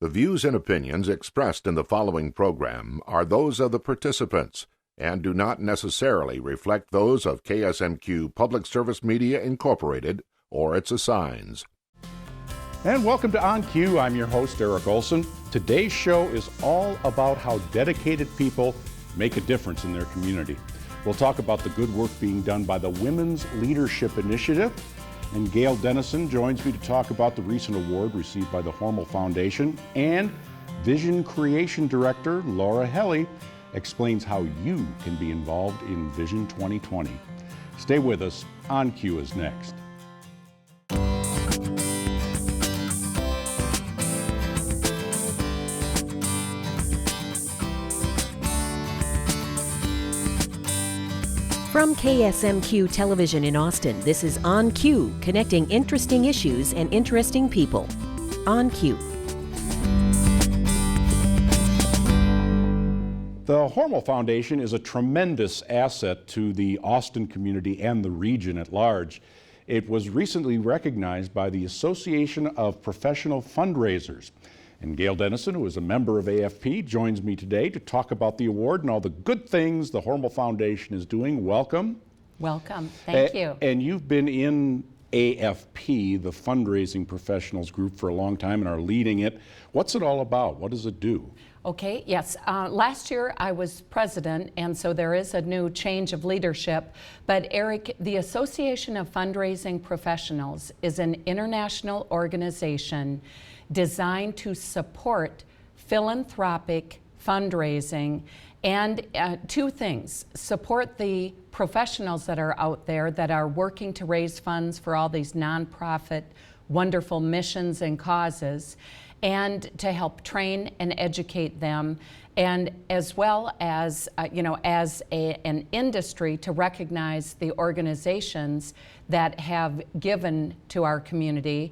The views and opinions expressed in the following program are those of the participants and do not necessarily reflect those of KSMQ Public Service Media Incorporated or its assigns. And welcome to On Cue. I'm your host, Eric Olson. Today's show is all about how dedicated people make a difference in their community. We'll talk about the good work being done by the Women's Leadership Initiative. And Gail Dennison joins me to talk about the recent award received by the Hormel Foundation. And Vision Creation Director Laura Helle explains how you can be involved in Vision 2020. Stay with us. On Cue is next. From KSMQ Television in Austin, this is On Cue, connecting interesting issues and interesting people. On Cue. The Hormel Foundation is a tremendous asset to the Austin community and the region at large. It was recently recognized by the Association of Professional Fundraisers. And Gail Dennison, who is a member of AFP, joins me today to talk about the award and all the good things the Hormel Foundation is doing. Welcome. Welcome. Thank you. And you've been in AFP, the Fundraising Professionals group, for a long time and are leading it. What's it all about? What does it do? Okay, yes. Last year I was president, and so there is a new change of leadership. But Eric, the Association of Fundraising Professionals is an international organization designed to support philanthropic fundraising and two things: support the professionals that are out there that are working to raise funds for all these nonprofit wonderful missions and causes, and to help train and educate them, and as well as an industry to recognize the organizations that have given to our community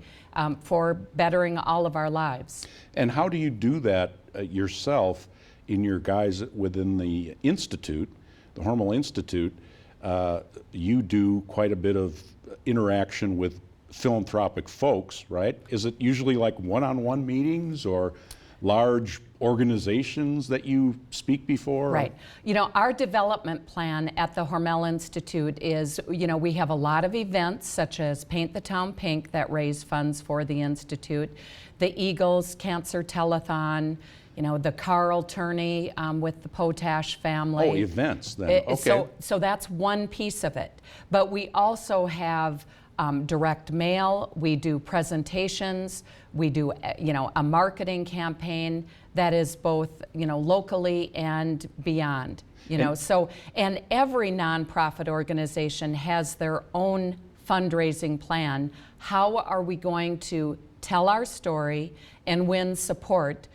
for bettering all of our lives. And how do you do that yourself in your guys within the Institute, the Hormel Institute? You do quite a bit of interaction with philanthropic folks, right? Is it usually like one-on-one meetings or large organizations that you speak before? Right. You know, our development plan at the Hormel Institute is, we have a lot of events such as Paint the Town Pink that raise funds for the Institute, the Eagles Cancer Telethon, the Carl Tourney with the Potash family. Oh, events then. Okay. So that's one piece of it. But we also have direct mail, we do presentations, we do a marketing campaign that is both locally and beyond. And every nonprofit organization has their own fundraising plan. How are we going to tell our story and win support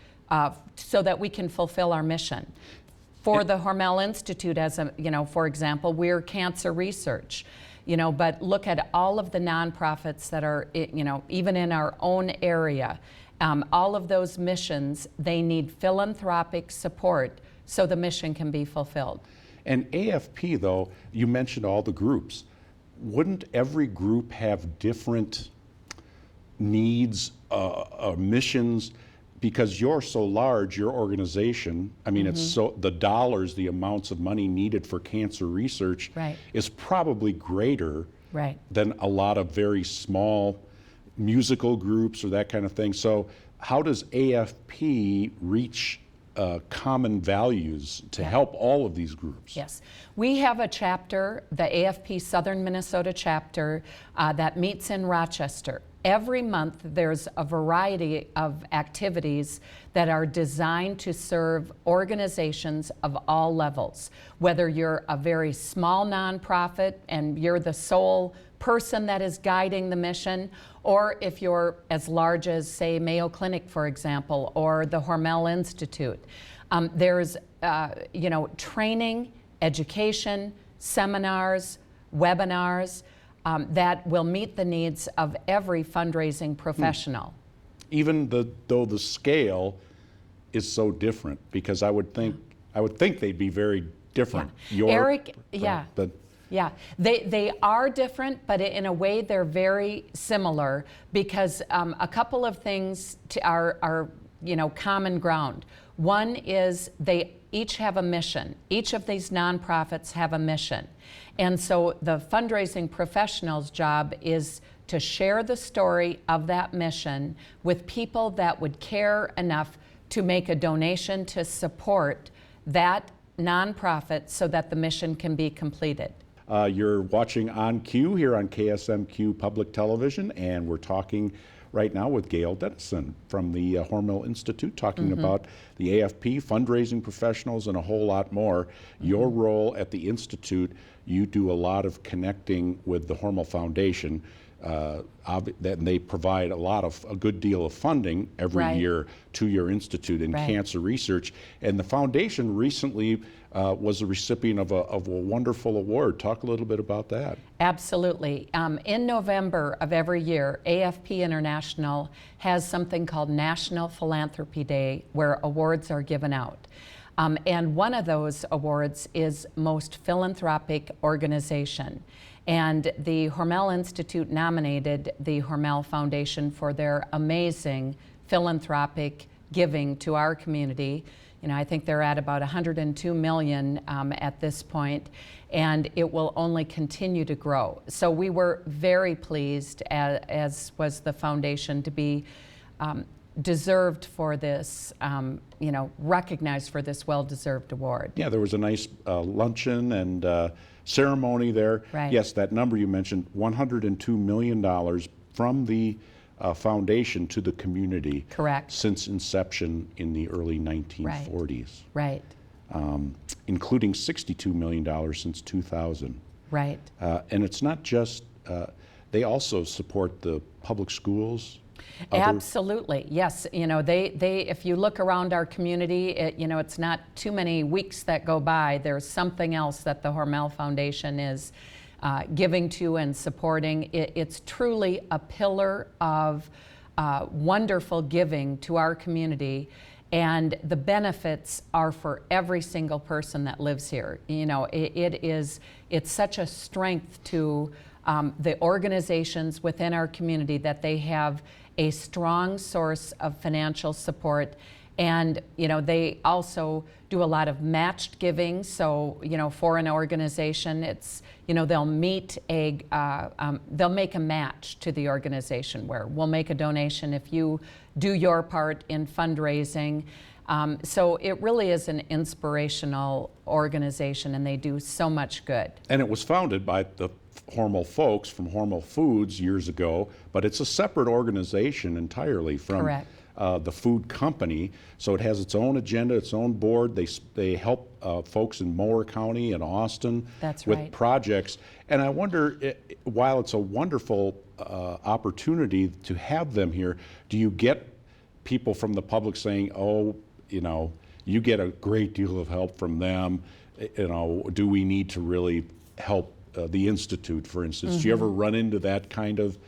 so that we can fulfill our mission? For the Hormel Institute, for example, we're cancer research. But look at all of the nonprofits that are, even in our own area. All of those missions, they need philanthropic support so the mission can be fulfilled. And AFP, though, you mentioned all the groups. Wouldn't every group have different needs or missions? Because you're so large, your organization, it's so, the dollars, the amounts of money needed for cancer research is probably greater than a lot of very small musical groups or that kind of thing. So how does AFP reach common values to help all of these groups? Yes. We have a chapter, the AFP Southern Minnesota chapter, that meets in Rochester. Every month there's a variety of activities that are designed to serve organizations of all levels. Whether you're a very small nonprofit and you're the sole person that is guiding the mission, or if you're as large as, say, Mayo Clinic, for example, or the Hormel Institute. There's training, education, seminars, webinars, that will meet the needs of every fundraising professional. Even though the scale is so different, because I would think they'd be very different. Yeah. Eric, they are different, but in a way they're very similar, because a couple of things are common ground. One is they each have a mission. Each of these nonprofits have a mission. And so the fundraising professional's job is to share the story of that mission with people that would care enough to make a donation to support that nonprofit so that the mission can be completed. You're watching On Cue here on KSMQ Public Television, and we're talking right now with Gail Dennison from the Hormel Institute, talking about the AFP, fundraising professionals, and a whole lot more. Your role at the Institute, you do a lot of connecting with the Hormel Foundation. They provide a good deal of funding every year to your institute in cancer research. And the foundation recently was a recipient of a wonderful award. Talk a little bit about that. Absolutely. In November of every year, AFP International has something called National Philanthropy Day, where awards are given out. And one of those awards is Most Philanthropic Organization. And the Hormel Institute nominated the Hormel Foundation for their amazing philanthropic giving to our community. I think they're at about 102 million at this point, and it will only continue to grow. So we were very pleased, as was the foundation, to be deserved for this, recognized for this well-deserved award. Yeah, there was a nice luncheon and ceremony there. Right. Yes, that number you mentioned, $102 million from the foundation to the community. Correct. Since inception in the early 1940s. Right. Including $62 million since 2000. Right. And it's not just, they also support the public schools. Absolutely, yes. They if you look around our community, it's not too many weeks that go by. There's something else that the Hormel Foundation is giving to and supporting. It's truly a pillar of wonderful giving to our community, and the benefits are for every single person that lives here. It's such a strength to the organizations within our community that they have a strong source of financial support. And they also do a lot of matched giving. So for an organization, it's they'll make a match to the organization where we'll make a donation if you do your part in fundraising. So it really is an inspirational organization, and they do so much good. And it was founded by the Hormel folks from Hormel Foods years ago, but it's a separate organization entirely from the food company. So it has its own agenda, its own board. They help folks in Mower County and Austin with projects. And I wonder, while it's a wonderful opportunity to have them here, do you get people from the public saying, oh, you get a great deal of help from them, do we need to really help the Institute, for instance? Do you ever run into that kind of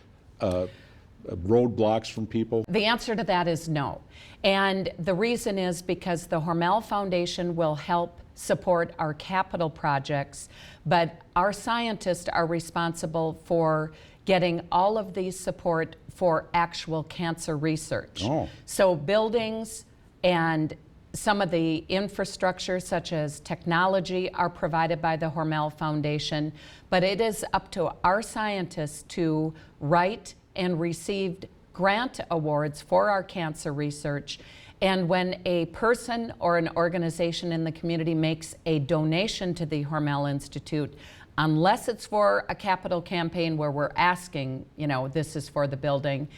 roadblocks from people? The answer to that is no. And the reason is because the Hormel Foundation will help support our capital projects, but our scientists are responsible for getting all of the support for actual cancer research. Oh. So buildings and some of the infrastructure, such as technology, are provided by the Hormel Foundation, but it is up to our scientists to write and receive grant awards for our cancer research. And when a person or an organization in the community makes a donation to the Hormel Institute, unless it's for a capital campaign where we're asking, this is for the building,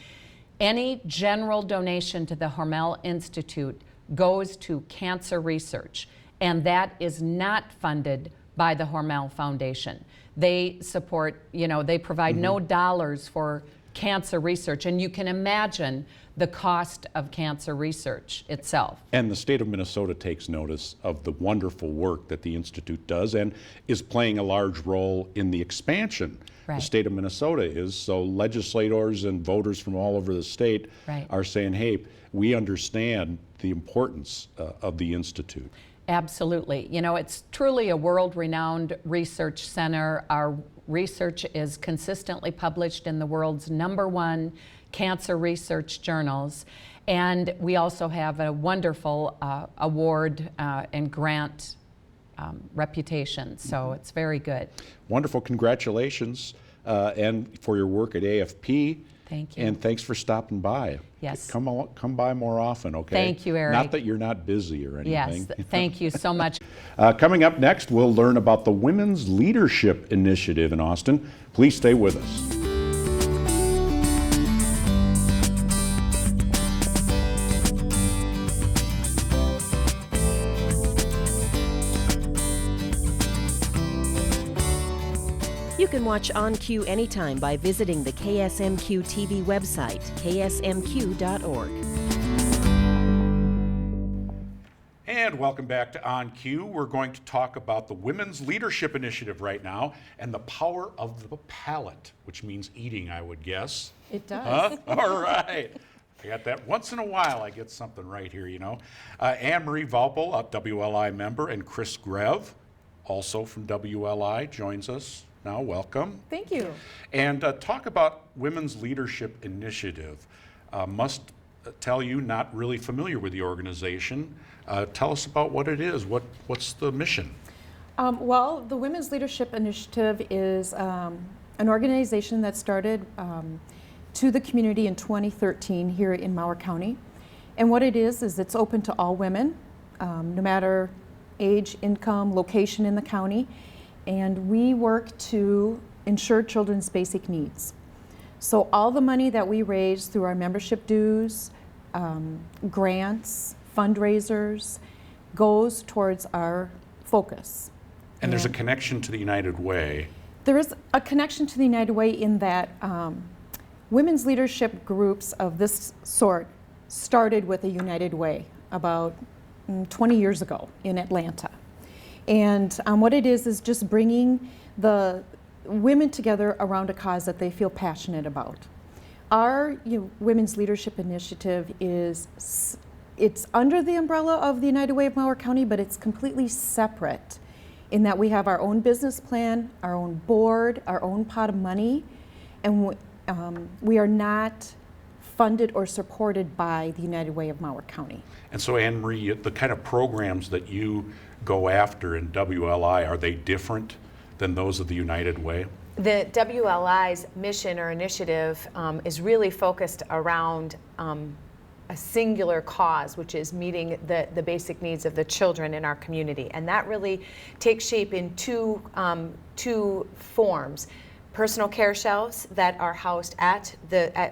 any general donation to the Hormel Institute goes to cancer research, and that is not funded by the Hormel Foundation. They support, they provide no dollars for cancer research, and you can imagine the cost of cancer research itself. And the state of Minnesota takes notice of the wonderful work that the Institute does and is playing a large role in the expansion. The state of Minnesota is, so legislators and voters from all over the state are saying, hey, we understand the importance of the Institute. Absolutely. It's truly a world-renowned research center. Our research is consistently published in the world's #1 cancer research journals. And we also have a wonderful award and grant reputation, so it's very good. Wonderful, congratulations, and for your work at AFP. Thank you. And thanks for stopping by. Yes. Come by more often, okay? Thank you, Eric. Not that you're not busy or anything. Yes, thank you so much. Coming up next, we'll learn about the Women's Leadership Initiative in Austin. Please stay with us. You can watch On Cue anytime by visiting the KSMQ TV website, ksmq.org. And welcome back to On Cue. We're going to talk about the Women's Leadership Initiative right now and the power of the palate, which means eating, I would guess. It does. Huh? All right. I got that. Once in a while, I get something right here, you know. Annemarie Vaupel, a WLI member, and Chris Grev, also from WLI, joins us now. Welcome. Thank you. And talk about Women's Leadership Initiative. Must tell you, not really familiar with the organization. Tell us about what it is. What's the mission? Well, the Women's Leadership Initiative is an organization that started to the community in 2013 here in Mower County. And what it is it's open to all women, no matter age, income, location in the county. And we work to ensure children's basic needs. So all the money that we raise through our membership dues, grants, fundraisers, goes towards our focus. And there's a connection to the United Way. There is a connection to the United Way in that women's leadership groups of this sort started with the United Way about 20 years ago in Atlanta. And what it is just bringing the women together around a cause that they feel passionate about. Our Women's Leadership Initiative it's under the umbrella of the United Way of Mower County, but it's completely separate in that we have our own business plan, our own board, our own pot of money, and we are not funded or supported by the United Way of Mower County. And so, Annemarie, the kind of programs that you go after in WLI, are they different than those of the United Way? The WLI's mission or initiative is really focused around a singular cause, which is meeting the basic needs of the children in our community. And that really takes shape in two forms. Personal care shelves that are housed at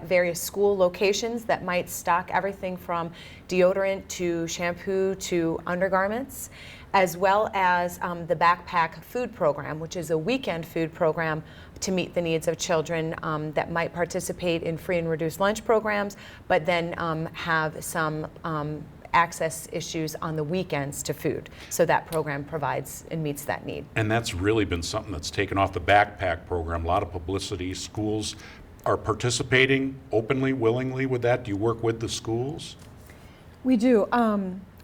various school locations that might stock everything from deodorant to shampoo to undergarments, as well as the backpack food program, which is a weekend food program to meet the needs of children that might participate in free and reduced lunch programs, but then have some access issues on the weekends to food. So that program provides and meets that need. And that's really been something that's taken off the backpack program. A lot of publicity. Schools are participating openly, willingly with that. Do you work with the schools? We do.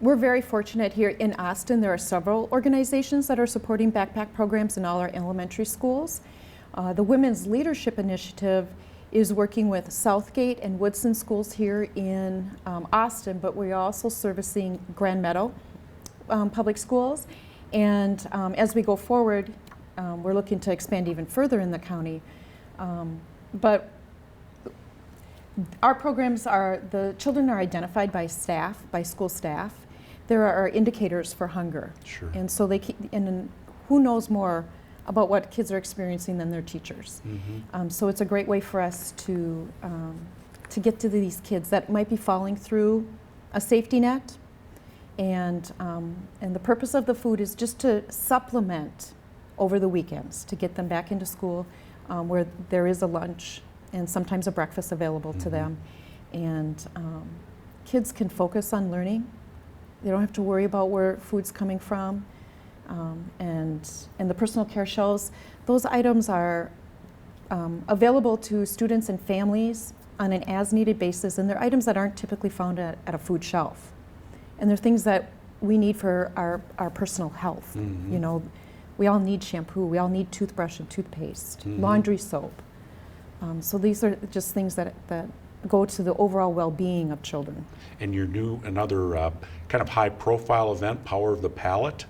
We're very fortunate here in Austin. There are several organizations that are supporting backpack programs in all our elementary schools. The Women's Leadership Initiative is working with Southgate and Woodson schools here in Austin, but we're also servicing Grand Meadow public schools. And as we go forward, we're looking to expand even further in the county. But our programs are, the children are identified by staff, by school staff. There are indicators for hunger. Sure. And so they keep, and who knows more about what kids are experiencing than their teachers. Mm-hmm. So it's a great way for us to get to these kids that might be falling through a safety net. And the purpose of the food is just to supplement over the weekends, to get them back into school where there is a lunch and sometimes a breakfast available to them. And kids can focus on learning. They don't have to worry about where food's coming from. And the personal care shelves, those items are available to students and families on an as-needed basis, and they're items that aren't typically found at a food shelf. And they're things that we need for our personal health. Mm-hmm. You know, we all need shampoo, we all need toothbrush and toothpaste, laundry soap. So these are just things that go to the overall well-being of children. And your another kind of high-profile event, Power of the Palate,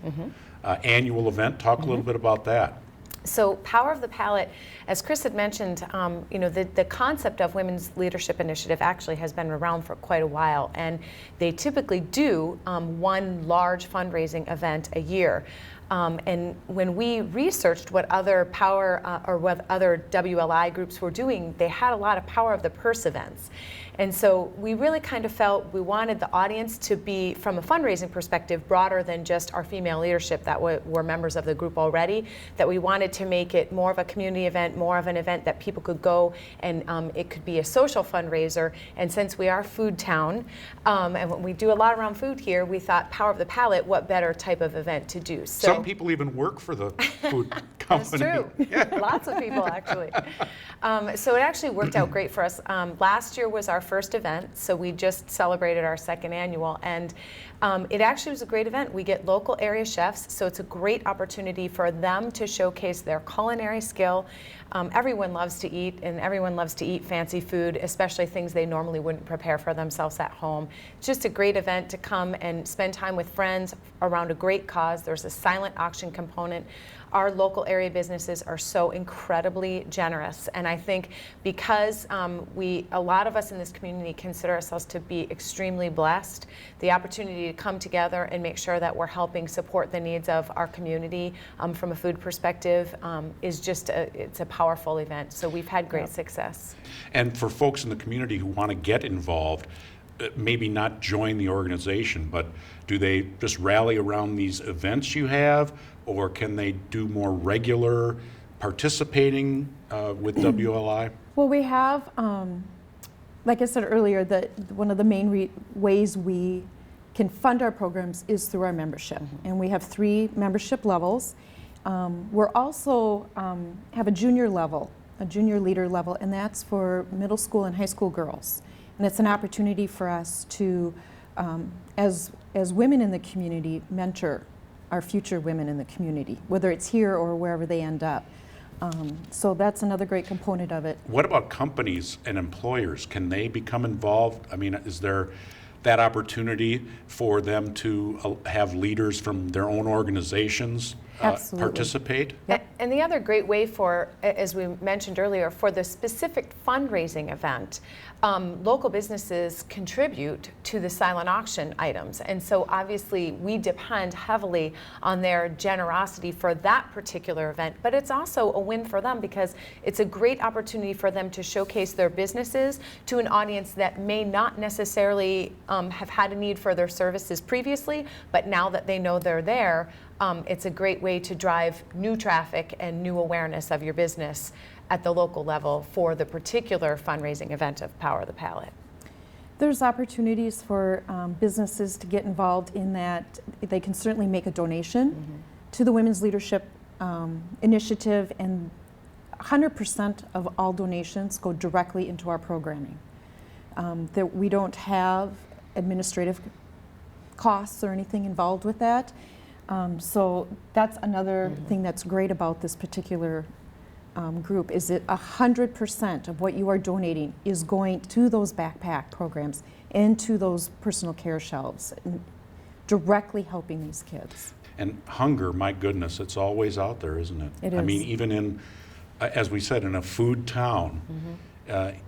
annual event. Talk a little bit about that. So Power of the Palate, as Chris had mentioned, the concept of Women's Leadership Initiative actually has been around for quite a while, and they typically do one large fundraising event a year. And when we researched what other what other WLI groups were doing, they had a lot of Power of the Purse events. And so we really kind of felt we wanted the audience to be, from a fundraising perspective, broader than just our female leadership that were members of the group already, that we wanted to make it more of a community event, more of an event that people could go, and it could be a social fundraiser. And since we are food town, and we do a lot around food here, we thought Power of the Palate, what better type of event to do. So some people even work for the food company. That's true. Lots of people, actually. So it actually worked out great for us. Last year was our first event, so we just celebrated our second annual, and it actually was a great event. We get local area chefs, so it's a great opportunity for them to showcase their culinary skill. Everyone loves to eat, and everyone loves to eat fancy food, especially things they normally wouldn't prepare for themselves at home. It's just a great event to come and spend time with friends around a great cause. There's a silent auction component. Our local area businesses are so incredibly generous, and I think because a lot of us in this community consider ourselves to be extremely blessed, the opportunity to come together and make sure that we're helping support the needs of our community from a food perspective is just it's a powerful event. So we've had great success. And for folks in the community who want to get involved, maybe not join the organization, but do they just rally around these events you have, or can they do more regular participating with WLI? Well, we have, like I said earlier, one of the main ways we can fund our programs is through our membership. And we have 3 membership levels. We're also have a junior leader level, and that's for middle school and high school girls. And it's an opportunity for us to, as women in the community, mentor our future women in the community, whether it's here or wherever they end up. So that's another great component of it. What about companies and employers? Can they become involved? I mean, is there that opportunity for them to have leaders from their own organizations participate? Yep. And the other great way for, as we mentioned earlier, for the specific fundraising event, local businesses contribute to the silent auction items. And so obviously we depend heavily on their generosity for that particular event, but it's also a win for them because it's a great opportunity for them to showcase their businesses to an audience that may not necessarily have had a need for their services previously, but now that they know they're there, it's a great way to drive new traffic and new awareness of your business at the local level for the particular fundraising event of Power of the Palate. There's opportunities for businesses to get involved in that. They can certainly make a donation to the Women's Leadership Initiative, and 100% of all donations go directly into our programming. That we don't have administrative costs or anything involved with that. So that's another thing that's great about this particular group, is that 100% of what you are donating is going to those backpack programs and to those personal care shelves, and directly helping these kids. And hunger, my goodness, it's always out there, isn't it? It is. I mean, even in, as we said, in a food town,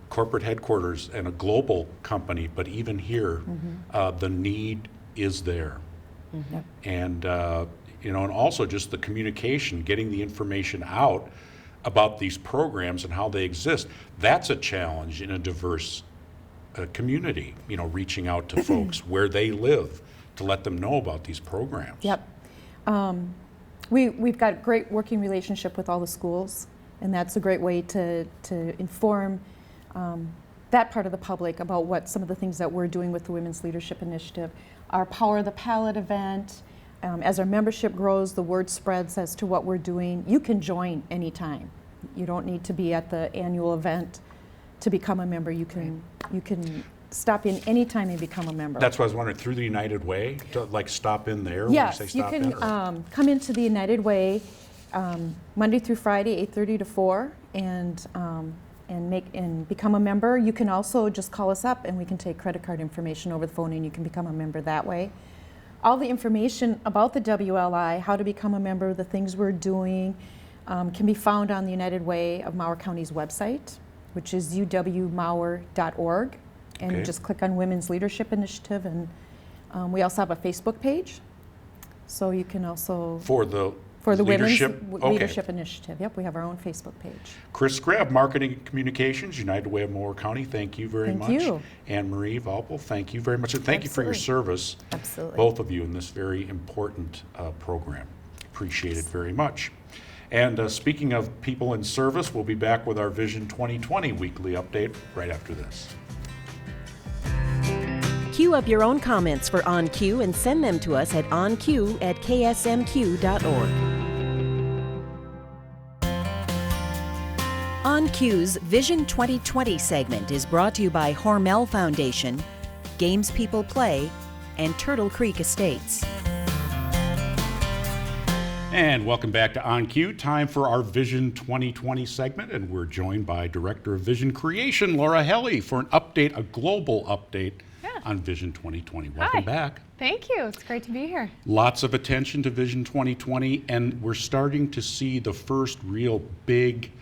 corporate headquarters and a global company, but even here, the need is there. Yep. And and also just the communication, getting the information out about these programs and how they exist. That's a challenge in a diverse community. Reaching out to folks where they live to let them know about these programs. Yep. We've got a great working relationship with all the schools, and that's a great way to inform that part of the public about what some of the things that we're doing with the Women's Leadership Initiative. Our Power of the Palate event, as our membership grows, the word spreads as to what we're doing. You can join anytime. You don't need to be at the annual event to become a member. You can stop in anytime and become a member. That's what I was wondering, through the United Way, to stop in there? Yes, when you say you stop can come into the United Way Monday through Friday, 8:30 to 4, and and become a member. You can also just call us up and we can take credit card information over the phone and you can become a member that way. All the information about the WLI, how to become a member, the things we're doing, can be found on the United Way of Mower County's website, which is uwmower.org. And Okay. just click on Women's Leadership Initiative. And we also have a Facebook page. So you can also... For the Leadership? Women's Okay. Leadership Initiative. Yep, we have our own Facebook page. Chris Grev, Marketing and Communications, United Way of Mower County, thank you very much. Thank you. Annemarie, Vaupel, thank you very much. And thank you for your service, Absolutely. both of you, in this very important program. Appreciate it very much. And speaking of people in service, we'll be back with our Vision 2020 weekly update right after this. Queue up your own comments for On Cue and send them to us at onq@ksmq.org. On Cue's Vision 2020 segment is brought to you by Hormel Foundation, Games People Play, and Turtle Creek Estates. And welcome back to On Cue. Time for our Vision 2020 segment, and we're joined by Director of Vision Creation, Laura Helle, for an update, a global update on Vision 2020. Welcome back. Thank you. It's great to be here. Lots of attention to Vision 2020, and we're starting to see the first real big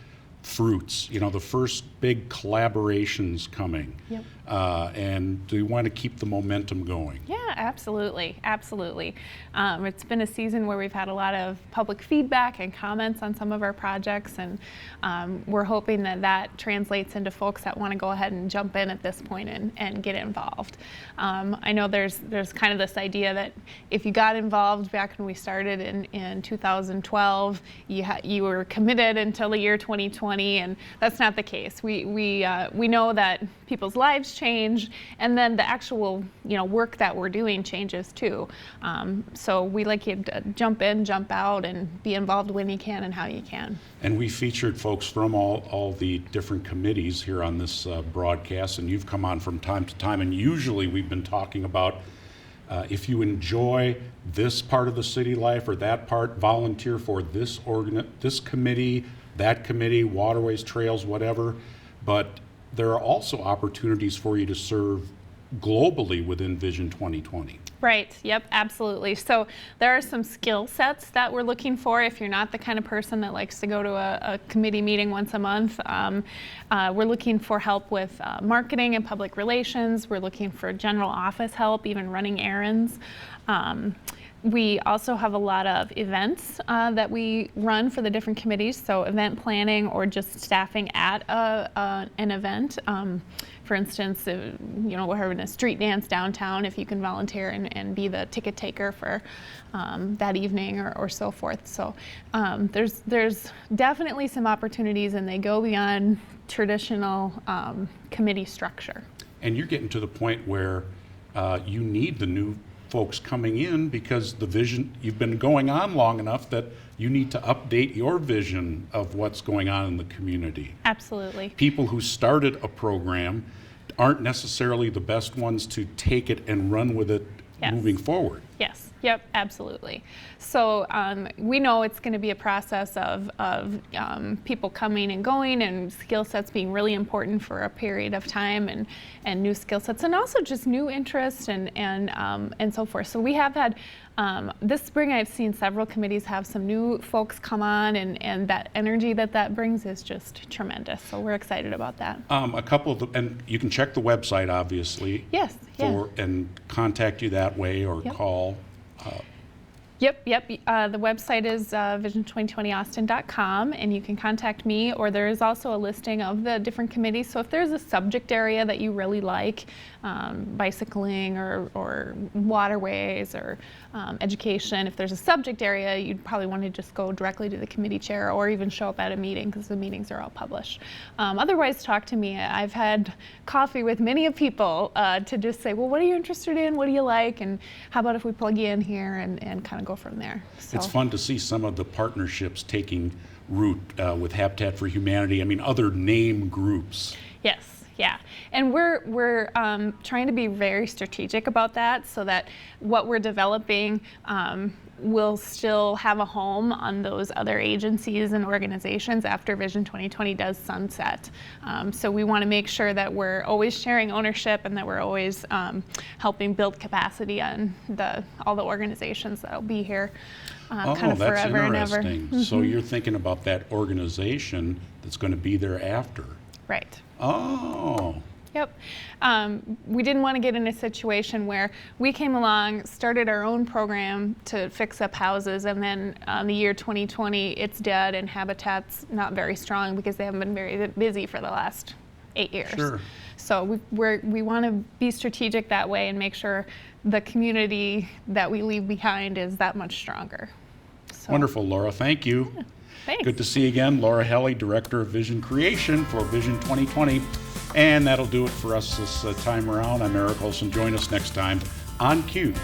fruits, the first big collaborations coming. Yep. And do you want to keep the momentum going? Yeah, absolutely. Absolutely. It's been a season where we've had a lot of public feedback and comments on some of our projects, and we're hoping that that translates into folks that want to go ahead and jump in at this point and get involved. I know there's kind of this idea that if you got involved back when we started in 2012, you were committed until the year 2020, and that's not the case. We know that people's lives change, and then the actual work that we're doing changes too. So we like you to jump in, jump out, and be involved when you can and how you can. And we featured folks from all the different committees here on this broadcast, and you've come on from time to time, and usually we've been talking about if you enjoy this part of the city life or that part, volunteer for this committee, that committee, waterways, trails, whatever. But there are also opportunities for you to serve globally within Vision 2020. Right, yep, absolutely. So there are some skill sets that we're looking for if you're not the kind of person that likes to go to a committee meeting once a month. We're looking for help with marketing and public relations. We're looking for general office help, even running errands. We also have a lot of events that we run for the different committees, so event planning or just staffing at an event. For instance, we're having a street dance downtown, if you can volunteer and be the ticket taker for that evening or so forth. So there's definitely some opportunities, and they go beyond traditional committee structure. And you're getting to the point where you need the new folks coming in because the vision, you've been going on long enough that you need to update your vision of what's going on in the community. Absolutely. People who started a program aren't necessarily the best ones to take it and run with it moving forward. Yes, yep, absolutely. So we know it's going to be a process of people coming and going, and skill sets being really important for a period of time, and new skill sets, and also just new interests and so forth. So we have had this spring, I've seen several committees have some new folks come on, and that energy that brings is just tremendous. So we're excited about that. A couple of and you can check the website, obviously. Yes. And contact you that way or call. Yep. The website is vision2020austin.com, and you can contact me, or there is also a listing of the different committees. So if there's a subject area that you really like, bicycling or waterways or education, if there's a subject area, you'd probably want to just go directly to the committee chair or even show up at a meeting, because the meetings are all published. Otherwise, talk to me. I've had coffee with many of people to just say, well, what are you interested in? What do you like? And how about if we plug you in here and kind of go from there. So. It's fun to see some of the partnerships taking root with Habitat for Humanity. I mean, other name groups. Yes. Yeah, and we're trying to be very strategic about that, so that what we're developing will still have a home on those other agencies and organizations after Vision 2020 does sunset. So we want to make sure that we're always sharing ownership and that we're always helping build capacity on all the organizations that'll be here kind of forever and ever. That's interesting. So you're thinking about that organization that's going to be there after. Right. Oh. Yep. We didn't want to get in a situation where we came along, started our own program to fix up houses, and then the year 2020, it's dead and Habitat's not very strong because they haven't been very busy for the last 8 years. Sure. So we want to be strategic that way and make sure the community that we leave behind is that much stronger. So, Wonderful, Laura. Thank you. yeah, thanks. Good to see you again. Laura Helle, Director of Vision Creation for Vision 2020. And that'll do it for us this time around. I'm Eric Olson. Join us next time on Cue.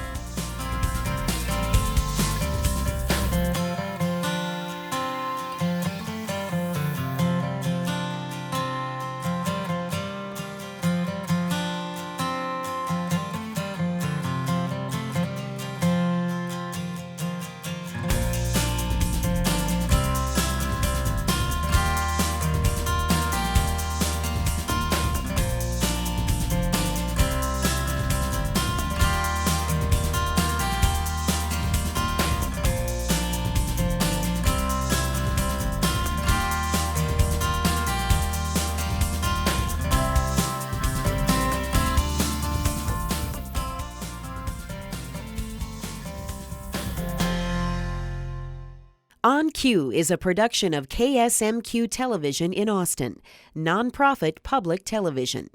On Cue is a production of KSMQ Television in Austin, nonprofit public television.